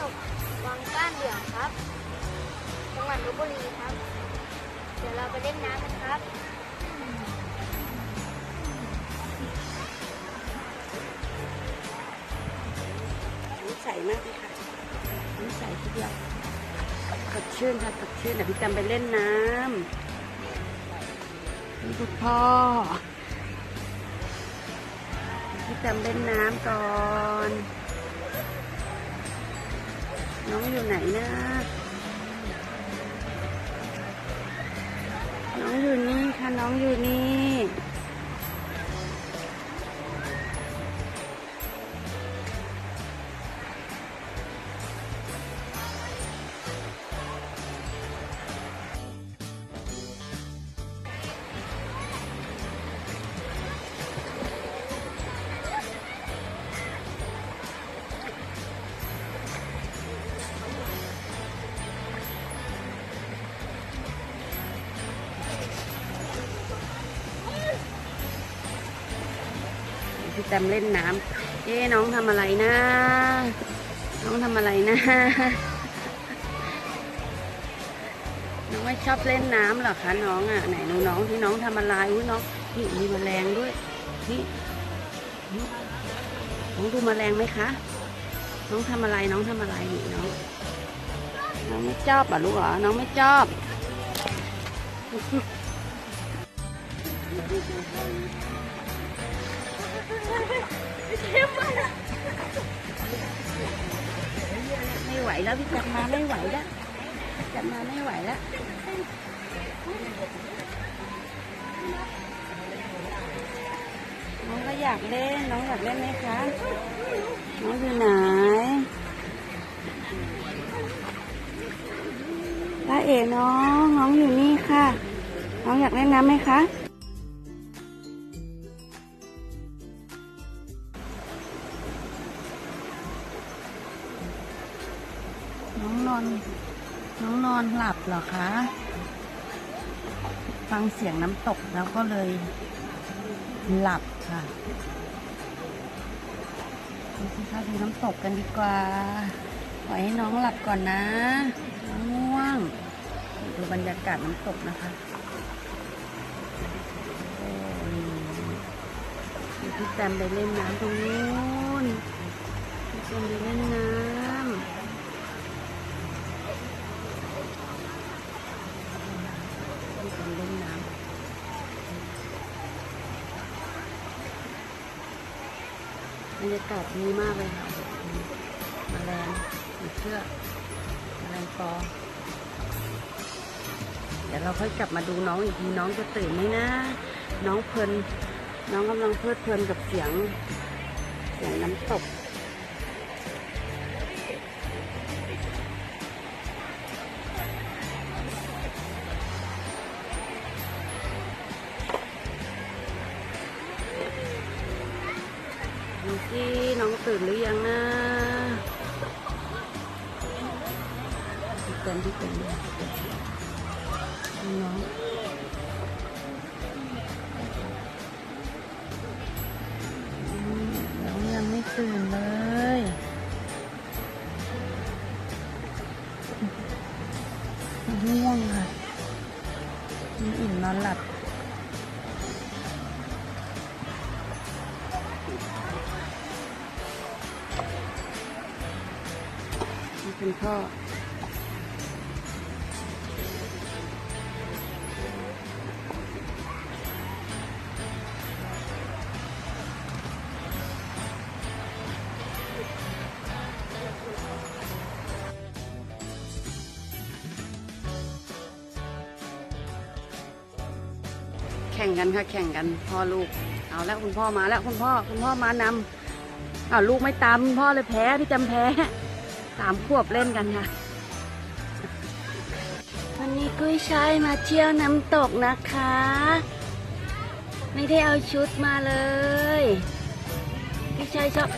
กวังก้านเหลืองครับจังหวัดลพบุรีครับเดี๋ยวเราไปเล่นน้ำกันครับน้ำใสมากเลยค่ะน้ำใสทีเดียวสดชื่นค่ะสดชื่นเดี๋ยวพี่จำไปเล่นน้ำนี่คุณพ่อพี่จำเล่นน้ำก่อนน้องอยู่ไหนนะน้องอยู่นี่ค่ะน้องอยู่นี่พี่แตมเล่นน้ำน้องทำอะไรนะน้องทำอะไรนะน้องไม่ชอบเล่นน้ำหรอคะน้องอ่ะไหนน้องที่น้องทำอะไรอุ้ยน้องนี่มีแมลงด้วยนี่น้องดูแมลงไหมคะน้องทำอะไรน้องทำอะไรนี่น้องไม่ชอบอ่ะลูกเหรอน้องไม่ชอบไม่ไหวแล้วพี่จับมาไม่ไหวแล้วจับมาไม่ไหวแล้วน้องก็อยากเล่นน้องอยากเล่นไหมคะน้องอยู่ไหนป้าเอ๋น้องอยู่นี่ค่ะน้องอยากเล่นน้ำไหมคะน้องนอนหลับเหรอคะฟังเสียงน้ำตกแล้วก็เลยหลับค่ะดูสิคะดูน้ำตกกันดีกว่าปล่อยให้น้องหลับก่อนนะน้องง่วงดูบรรยากาศน้ำตกนะคะพี่แตมไปเล่นน้ำตรงนู้นพี่แตมไปเล่นน้ำเล่นน้ำบรรยากาศดีมากเลยค่ะแมลงผีเสื้อแมลงปอเดี๋ยวเราค่อยกลับมาดูน้องอีกทีน้องจะตื่นไหมนะน้องเพลินน้องกำลังเพลิดเพลินกับเสียงน้ำตกดูสิน้องตื่นหรือยังนะพี่เต้นน้องยังไม่ตื่นเลยง่วงค่ะอิ่มนอนหลับคุณพ่อแข่งกันค่ะแข่งกันพ่อลูกเอาแล้วคุณพ่อมาแล้วคุณพ่อมานำลูกไม่ตามพ่อเลยแพ้พี่จำแพ้3 ขวบเล่นกันค่ะวันนี้กุ้ยช่ายมาเที่ยวน้ำตกนะคะไม่ได้เอาชุดมาเลยกุ้ยช่ายชอบ